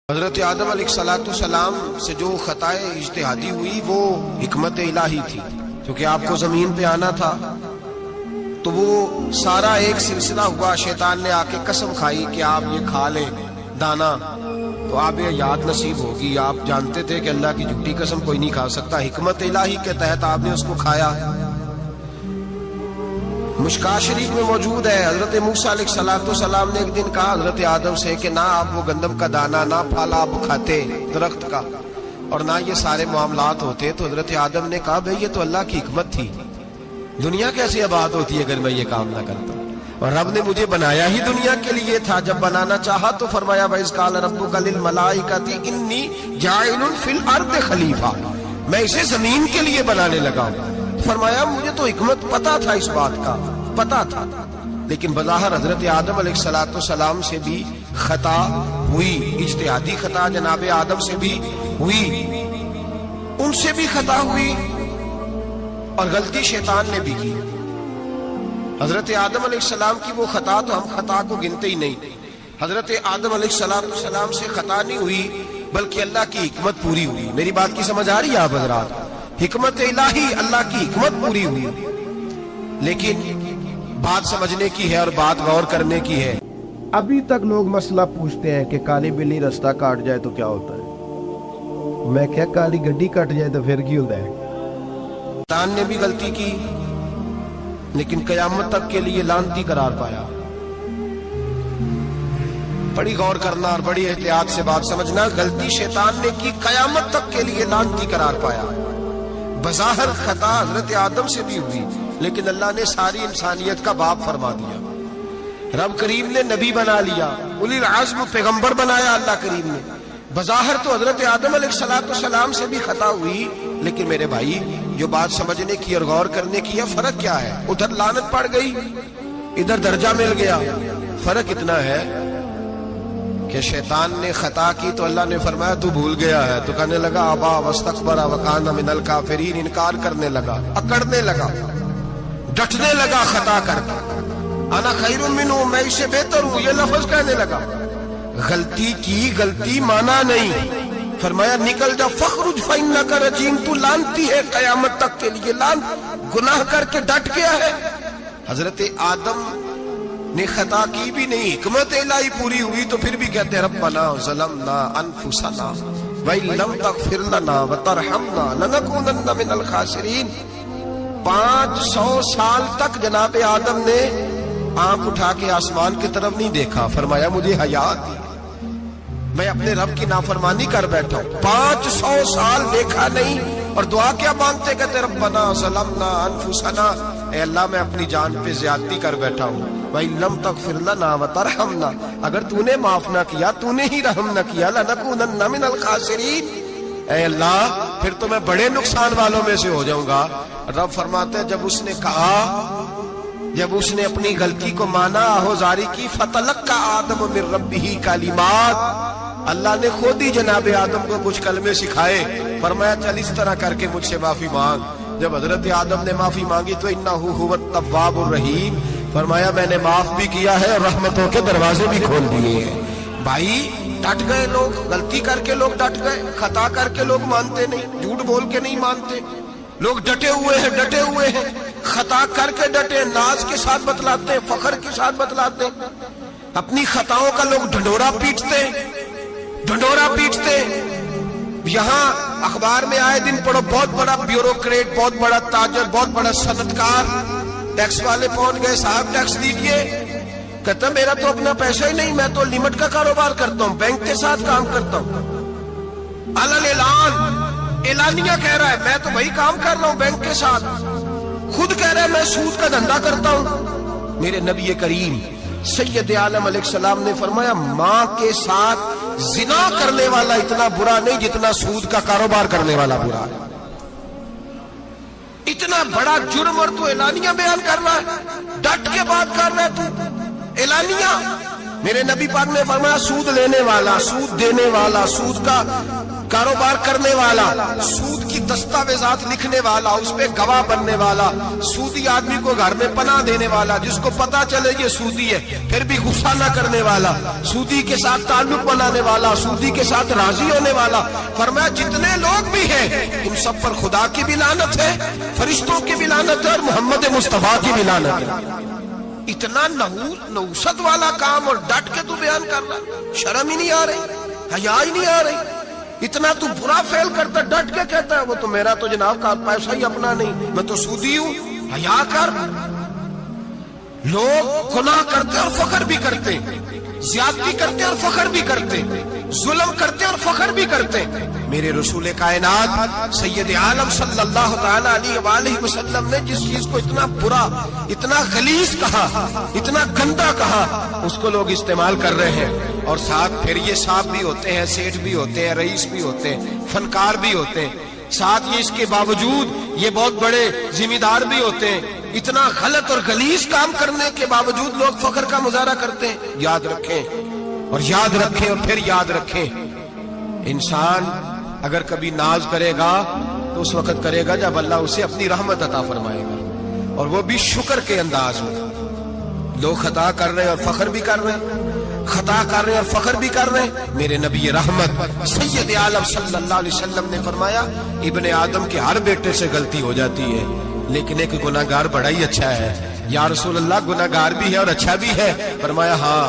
حضرت آدم علیہ السلام سے جو خطائے اجتہادی ہوئی وہ حکمت الہی تھی، کیونکہ آپ کو زمین پہ آنا تھا تو وہ سارا ایک سلسلہ ہوا۔ شیطان نے آ کے قسم کھائی کہ آپ یہ کھا لیں دانا تو آپ یہ یاد نصیب ہوگی۔ آپ جانتے تھے کہ اللہ کی جھوٹی قسم کوئی نہیں کھا سکتا، حکمت الہی کے تحت آپ نے اس کو کھایا۔ مشکاہ شریف میں موجود ہے، حضرت موسیٰ علیہ السلام نے ایک دن کہا حضرت آدم سے کہ نہ آپ وہ گندم کا دانہ نہ پھالا آپ کھاتے درخت کا، اور نہ یہ سارے معاملات ہوتے۔ تو حضرت آدم نے کہا بھئی یہ تو اللہ کی حکمت تھی، دنیا کیسے آباد ہوتی ہے اگر میں یہ کام نہ کرتا، اور رب نے مجھے بنایا ہی دنیا کے لیے تھا۔ جب بنانا چاہا تو فرمایا وَإِذْ قَالَ رَبُّكَ لِلْمَلَائِكَةِ إِنِّي جَاعِلٌ فِي الْأَرْضِ خَلِيفَةً، میں اسے زمین کے لیے بنانے لگا ہوں۔ فرمایا مجھے تو حکمت پتا تھا، اس بات کا پتا تھا، لیکن بظاہر حضرت آدم علیہ السلام سے بھی خطا ہوئی، اجتہادی خطا جناب آدم سے بھی ہوئی، ان سے بھی خطا ہوئی، اور غلطی شیطان نے بھی کی۔ حضرت آدم علیہ السلام کی وہ خطا تو ہم خطا کو گنتے ہی نہیں۔ حضرت آدم علیہ السلام سے خطا نہیں ہوئی بلکہ اللہ کی حکمت پوری ہوئی۔ میری بات کی سمجھ آ رہی ہے آپ حضرات؟ حکمت الہی، اللہ کی حکمت پوری ہوئی، لیکن بات سمجھنے کی ہے اور بات غور کرنے کی ہے۔ ابھی تک لوگ مسئلہ پوچھتے ہیں کہ کالی بلی رستہ کاٹ جائے تو کیا ہوتا ہے؟ میں کیا کالی گڈی کٹ جائے تو پھر کی ہوتا ہے؟ شیطان نے بھی غلطی کی لیکن قیامت تک کے لیے لعنتی قرار پایا۔ بڑی غور کرنا اور بڑی احتیاط سے بات سمجھنا، غلطی شیطان نے کی، قیامت تک کے لیے لعنتی قرار پایا۔ بظاہر خطا حضرت آدم سے بھی ہوئی لیکن اللہ نے ساری انسانیت کا باپ فرما دیا۔ رب کریم نے نبی بنا لیا، اولی العزم پیغمبر بنایا اللہ کریم نے۔ بظاہر تو حضرت آدم علیہ السلام سے بھی خطا ہوئی، لیکن میرے بھائی جو بات سمجھنے کی اور غور کرنے کی ہے، فرق کیا ہے؟ ادھر لعنت پڑ گئی، ادھر درجہ مل گیا۔ فرق اتنا ہے کہ شیطان نے خطا کی تو اللہ نے فرمایا تو بھول گیا ہے، تو کہنے لگا ابا واستکبر وکان من الکافرین، انکار کرنے لگا، اکڑنے لگا، ڈٹنے لگا خطا کر کے، انا خیر منہ، میں اسے بہتر ہوں، یہ لفظ کہنے لگا۔ غلطی کی، غلطی مانا نہیں، فرمایا نکل جا فخرج فإنک رجیم، تو لعنتی ہے قیامت تک کے لیے، گناہ کر کے ڈٹ گیا ہے۔ حضرت آدم نے خطا کی بھی نہیں، حکمت الہی پوری ہوئی تو پھر بھی کہتے ربنا ظلمنا انفسنا وَإِن لَمْ تَغْفِرْ لَنَا وَتَرْحَمْنَا لَنَكُونَنَّ مِنَ الْخَاسِرِينَ۔ 500 سال تک جناب آدم نے آنکھ اٹھا کے آسمان کی طرف نہیں دیکھا، فرمایا مجھے حیا آتی ہے، میں اپنے رب کی نافرمانی کر بیٹھا ہوں۔ 500 سال دیکھا نہیں، اور دعا کیا مانگتے؟ کہتے ربنا ظلمنا انفسنا، اے اللہ میں اپنی جان پہ زیادتی کر بیٹھا ہوں، وَإِن لَمْ تَغْفِرْ لَنَا وَتَرْحَمْنَا، اگر تو نے معاف نہ کیا، تو نے ہی رحم نہ کیا، لَنَكُونَنَّ مِنَ الْخَاسِرِينَ، اے اللہ پھر تو میں بڑے نقصان والوں میں سے ہو جاؤں گا۔ رب فرماتے ہیں جب اس نے کہا، جب اس نے اپنی غلطی کو مانا، آہوزاری کی، فَتَلَقَّى آدَمُ مِن رَبِّهِ کَلِمَاتٍ، اللہ نے خود ہی جناب آدم کو کچھ کلمے سکھائے، فرمایا چل اس طرح کر کے مجھ سے معافی مانگ۔ جب حضرت آدم نے معافی مانگی تو اِنَّهُ هُوَ التَّوَّابُ الرَّحِيمُ، فرمایا میں نے معاف بھی کیا ہے اور رحمتوں کے دروازے بھی کھول دیے ہیں۔ بھائی ڈٹ گئے لوگ، غلطی کر کے لوگ ڈٹ گئے، خطا کر کے لوگ مانتے نہیں، جھوٹ بول کے نہیں مانتے، لوگ ڈٹے ہوئے ہیں، ڈٹے ہوئے ہیں، خطا کر کے ڈٹے، ناز کے ساتھ بتلاتے ہیں، فخر کے ساتھ بتلاتے ہیں، اپنی خطاؤں کا لوگ ڈھنڈورا پیٹتے ہیں، ڈھنڈورا پیٹتے ہیں۔ یہاں اخبار میں آئے دن پڑھو، بہت بڑا بیوروکریٹ، بہت بڑا تاجر، بہت بڑا صنعتکار، ٹیکس والے پہنچ گئے، صاحب ٹیکس دیجئے، کہتا میرا تو اپنا پیسہ ہی نہیں، میں تو لمٹ کا کاروبار کرتا ہوں، بینک کے ساتھ کام کرتا ہوں، اعلان اعلانیہ کہہ رہا ہے میں تو وہی کام کر رہا ہوں بینک کے ساتھ، خود کہہ رہا ہے میں سود کا دھندا کرتا ہوں۔ میرے نبی کریم سید عالم علیہ السلام نے فرمایا ماں کے ساتھ زنا کرنے والا اتنا برا نہیں جتنا سود کا کاروبار کرنے والا برا ہے۔ اتنا بڑا جرم اور تو اعلانیہ بیان کر رہا ہے، ڈٹ کے بات کر رہا ہے تو اعلانیہ۔ میرے نبی پاک نے فرمایا سود لینے والا، سود دینے والا، سود کا کاروبار کرنے والا، سود کی دستاویزات لکھنے والا، اس پہ گواہ بننے والا، سودی آدمی کو گھر میں پناہ دینے والا، جس کو پتا چلے یہ سودی ہے پھر بھی غصہ نہ کرنے والا، سودی کے ساتھ تعلق بنانے والا، سودی کے ساتھ راضی ہونے والا. فرمایا جتنے لوگ بھی ہیں ان سب پر خدا کی بھی لعنت ہے، فرشتوں کی بھی لعنت ہے، اور محمد مصطفیٰ کی بھی لعنت ہے. اتنا نحوست والا کام اور ڈٹ کے تو بیان کر رہا، شرم ہی نہیں آ رہی، حیا ہی نہیں آ رہی. اتنا تو برا فیل کرتا ڈٹ کے کہتا ہے وہ تو میرا تو جناب کا پیسہ ہی اپنا نہیں، میں تو سودی ہوں. حیا کر. لوگ گناہ کرتے اور فخر بھی کرتے، زیادتی کرتے اور فخر بھی کرتے، ظلم کرتے اور فخر بھی کرتے. میرے رسول کائنات سید عالم صلی اللہ تعالی علیہ وآلہ وسلم نے جس چیز کو اتنا برا، اتنا غلیظ کہا، اتنا گندا کہا، اس کو لوگ استعمال کر رہے ہیں. اور ساتھ پھر یہ صاحب بھی ہوتے ہیں، سیٹھ بھی ہوتے ہیں، رئیس بھی ہوتے ہیں، فنکار بھی ہوتے ہیں، ساتھ یہ اس کے باوجود یہ بہت بڑے ذمہ دار بھی ہوتے ہیں. اتنا غلط اور غلیظ کام کرنے کے باوجود لوگ فخر کا مظاہرہ کرتے ہیں. یاد رکھیں اور یاد رکھیں اور پھر یاد رکھیں، انسان اگر کبھی ناز کرے گا تو اس وقت کرے گا جب اللہ اسے اپنی رحمت عطا فرمائے گا، اور وہ بھی شکر کے انداز میں. لوگ خطا کر رہے ہیں اور فخر بھی کر رہے ہیں، خطا کر رہے ہیں اور فخر بھی کر رہے ہیں. میرے نبی رحمت سید عالم صلی اللہ علیہ وسلم نے فرمایا ابن آدم کے ہر بیٹے سے غلطی ہو جاتی ہے، لیکن ایک گناہگار بڑا ہی اچھا ہے. یا رسول اللہ گناہگار بھی ہے اور اچھا بھی ہے؟ فرمایا ہاں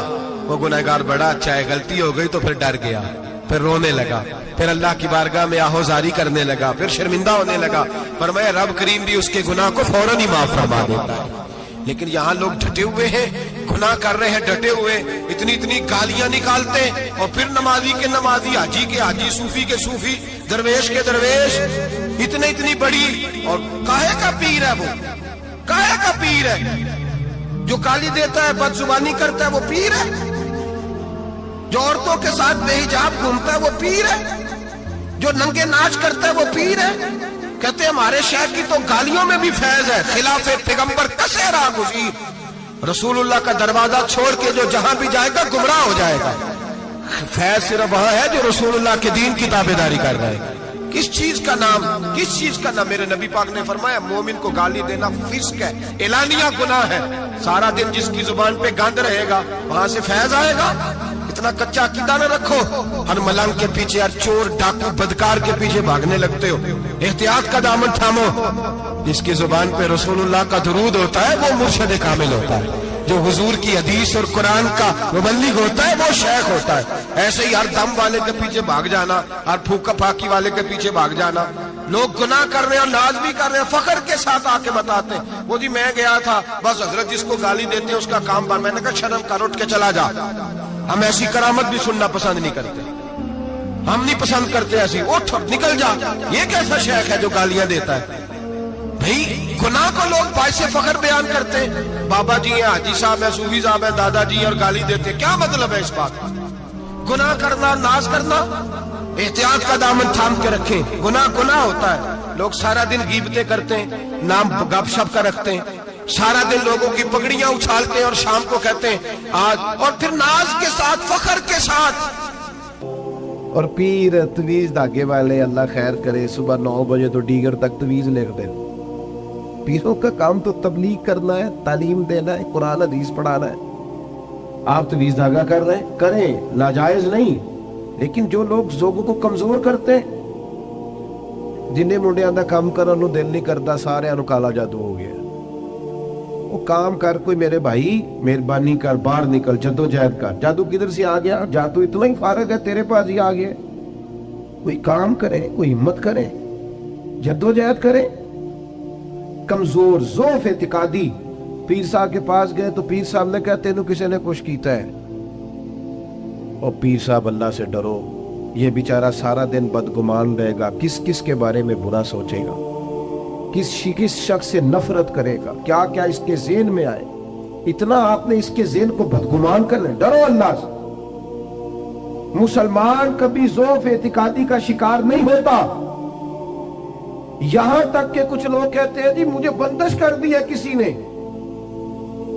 وہ گناہگار بڑا اچھا ہے، غلطی ہو گئی تو پھر ڈر گیا، پھر رونے لگا، پھر اللہ کی بارگاہ میں آہوزاری کرنے لگا، پھر شرمندہ ہونے لگا. فرمایا رب کریم بھی اس کے گناہ کو فوراً ہی معاف فرما دیتا ہے. لیکن یہاں لوگ ڈٹے ہوئے ہیں، گناہ کر رہے ہیں ڈٹے ہوئے، اتنی گالیاں نکالتے ہیں، اور پھر نمازی کے نمازی، حاجی کے حاجی، صوفی کے صوفی، درویش کے درویش، اتنی بڑی. اور کاہے کا پیر ہے وہ؟ کاہے کا پیر ہے؟ جو گالی دیتا ہے، بد زبانی کرتا ہے، وہ پیر ہے؟ جو عورتوں کے ساتھ بے حجاب گھومتا ہے وہ پیر ہے؟ جو ننگے ناچ کرتا ہے وہ پیر ہے؟ کہتے ہیں ہمارے شیخ کی تو گالیوں میں بھی فیض ہے، خلاف پیغمبر کسے راہ گزیر. رسول اللہ کا دروازہ چھوڑ کے جو جہاں بھی جائے گا گمراہ ہو جائے گا. فیض صرف وہاں ہے جو رسول اللہ کے دین کی تابعداری کر رہا ہے. کس چیز کا نام، کس چیز کا نام؟ میرے نبی پاک نے فرمایا مومن کو گالی دینا فسق ہے، اعلانیہ گناہ ہے. سارا دن جس کی زبان پہ گند رہے گا وہاں سے فیض آئے گا؟ اتنا کچا عقیدہ نہ رکھو، ہر ملنگ کے پیچھے، ہر چور ڈاکو بدکار کے پیچھے بھاگنے لگتے ہو. احتیاط کا دامن تھامو. جس کی زبان پہ رسول اللہ کا درود ہوتا ہے وہ مرشد کامل ہوتا ہے، جو حضور کی حدیث اور قرآن کا مبلغ ہوتا ہے وہ شیخ ہوتا ہے. ایسے ہی ہر دم والے کے پیچھے بھاگ جانا، ہر پھوکا پھاکی والے کے پیچھے بھاگ جانا. لوگ گناہ کر رہے ہیں اور ناز بھی کر رہے ہیں، فخر کے ساتھ آ کے بتاتے ہیں وہ جی میں گیا تھا، بس حضرت جس کو گالی دیتے ہیں اس کا کام بار. میں نے کہا شرم کر، اٹھ کے چلا جا. ہم ایسی کرامت بھی سننا پسند نہیں کرتے، ہم نہیں پسند کرتے ایسی. اٹھ نکل جا. یہ کیسا شیخ ہے جو گالیاں دیتا ہے؟ بھئی گناہ کو لوگ باعث فخر بیان کرتے ہیں، بابا جی ہیں، حاجی صاحب ہیں، صوفی صاحب ہیں، دادا جی ہیں، اور گالی دیتے ہیں. کیا مطلب ہے اس بات؟ گناہ کرنا، ناز کرنا. احتیاط کا دامن تھام کے رکھیں. گناہ ہوتا ہے. لوگ سارا دن غیبتیں کرتے ہیں، نام گپ شپ کا رکھتے ہیں، سارا دن لوگوں کی پگڑیاں اچھالتے ہیں اور شام کو کہتے ہیں آج، اور پھر ناز کے ساتھ، فخر کے ساتھ. اور پیر تویز دھاگے والے اللہ خیر کرے صبح 9 بجے تو ڈیگر تک تویز لکھ دیں. پیروں کا کام تو تبلیغ کرنا ہے، تعلیم دینا ہے، قرآن حدیث پڑھانا ہے. آپ تویز دھاگا کر رہے ہیں، کریں، ناجائز نہیں. لیکن جو لوگ لوگوں کو کمزور کرتے ہیں، جنہیں منڈیاں دا کام کرن نو دل نہیں کرتا، سارے انو کالا جادو ہو گیا. وہ کام کر، کوئی میرے بھائی مہربانی کر، باہر نکل، جدوجہد کر. جادو کدھر سے آ گیا؟ جادو اتنا ہی فارغ ہے تیرے پاس ہی آ گیا. کوئی کام کرے، کوئی ہمت کرے، جدوجہد کرے. کمزور، ضعف اعتقادی. پیر صاحب کے پاس گئے تو پیر صاحب نے کہا تینوں کسی نے کچھ کیتا ہے. اور پیر صاحب اللہ سے ڈرو، یہ بیچارہ سارا دن بدگمان رہے گا، کس کس کے بارے میں برا سوچے گا، کس شخص سے نفرت کرے گا، کیا کیا اس کے ذہن میں آئے. اتنا آپ نے اس کے ذہن کو بدگمان کر لیں. ڈرو اللہ سے. مسلمان کبھی ضعف اعتقادی کا شکار نہیں ہوتا. یہاں تک کہ کچھ لوگ کہتے ہیں جی مجھے بندش کر دی ہے کسی نے.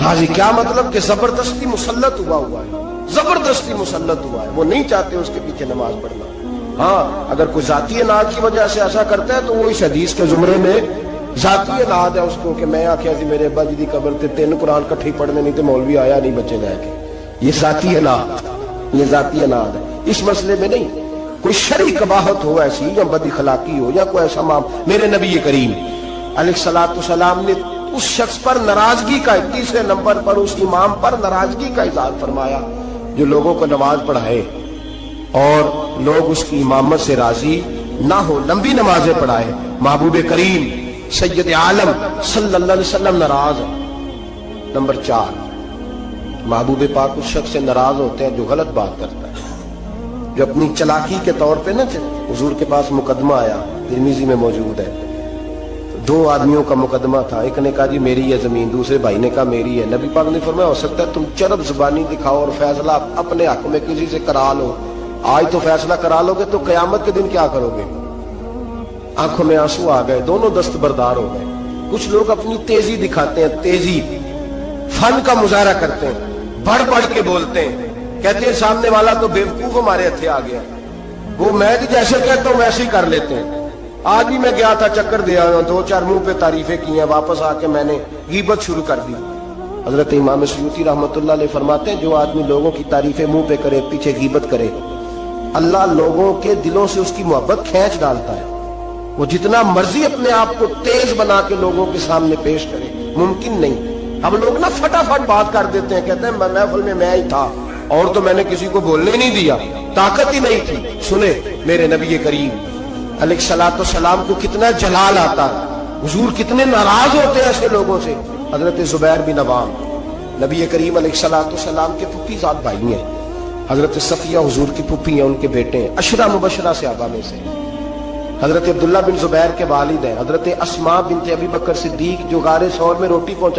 غازی کیا مطلب کہ زبردستی مسلط ہوا ہے، زبردستی مسلط ہوا ہے، وہ نہیں چاہتے اس کے پیچھے نماز پڑھنا۔ ہاں اگر کوئی ذاتی اناد کی وجہ سے ایسا کرتا ہے تو وہ اس حدیث کے زمرے میں ذاتی اناد ہے اس کو، کہ میں آخیا تھی میرے ابا جی دی قبر تے 3 قرآن کٹھے پڑھنے نہیں تے مولوی آیا نہیں بچے لے کے، یہ ذاتی اناد، یہ ذاتی اناد ہے۔ اس مسئلے میں نہیں، کوئی شرعی قباحت ہو ایسی یا بد اخلاقی ہو یا کوئی ایسا میرے نبی کریم علیہ الصلوۃ والسلام نے اس شخص پر ناراضگی کا، تیسرے نمبر پر اس امام پر ناراضگی کا اظہار فرمایا جو لوگوں کو نماز پڑھائے اور لوگ اس کی امامت سے راضی نہ ہو، لمبی نمازیں پڑھائے۔ محبوب کریم سید عالم صلی اللہ علیہ وسلم ناراض ہے۔ نمبر 4، محبوب پاک اس شخص سے ناراض ہوتے ہیں جو غلط بات کرتا ہے، جو اپنی چلاکی کے طور پہ حضور کے پاس مقدمہ آیا، ترمذی میں موجود ہے، 2 آدمیوں کا مقدمہ تھا، ایک نے کہا جی میری ہے زمین، دوسرے بھائی نے کہا میری ہے۔ نبی پاک نے فرمایا ہو سکتا ہے تم چرب زبانی دکھاؤ اور فیصلہ اپنے حق میں کسی سے کرا لو، آج تو فیصلہ کرا لو گے تو قیامت کے دن کیا کرو گے؟ آنکھوں میں آنسو آ گئے، دونوں دستبردار ہو گئے۔ کچھ لوگ اپنی تیزی دکھاتے ہیں، تیزی فن کا مظاہرہ کرتے ہیں، بڑھ بڑھ کے بولتے ہیں، کہتے ہیں سامنے والا تو بیوقوف ہمارے ہتھے آ گیا، وہ میں جیسے کہتا ہوں ویسے ہی کر لیتے ہیں۔ آج بھی میں گیا تھا چکر دیا، 2-4 منہ پہ تعریفیں کی ہیں، واپس آ کے میں نے غیبت شروع کر دی۔ حضرت امام سیوطی رحمۃ اللہ علیہ فرماتے ہیں جو آدمی لوگوں کی تعریفیں منہ پہ کرے، پیچھے غیبت کرے، اللہ لوگوں کے دلوں سے اس کی محبت کھینچ ڈالتا ہے۔ وہ جتنا مرضی اپنے آپ کو تیز بنا کے لوگوں کے سامنے پیش کرے، ممکن نہیں۔ اب لوگ نا فٹافٹ بات کر دیتے ہیں، کہتے ہیں محفل میں میں ہی تھا اور تو میں نے کسی کو بولنے نہیں دیا، طاقت ہی نہیں تھی۔ سنے میرے نبی کریم علیہ الصلوۃ والسلام کو کتنا جلال آتا ہے، حضور کتنے ناراض ہوتے ہیں ایسے لوگوں سے۔ حضرت زبیر بن عوام نبی کریم علیہ الصلوۃ والسلام کے پھوپھی زاد بھائی ہیں، حضرت صفیہ حضور کی پھوپھی ہیں، ان کے بیٹے ہیں، عشرہ مبشرہ صحابہ میں سے۔ حضرت عبداللہ بن زبیر کے والد ہیں، حضرت اسماء بنت ابی بکر صدیق جو غار ثور میں روٹی پہنچا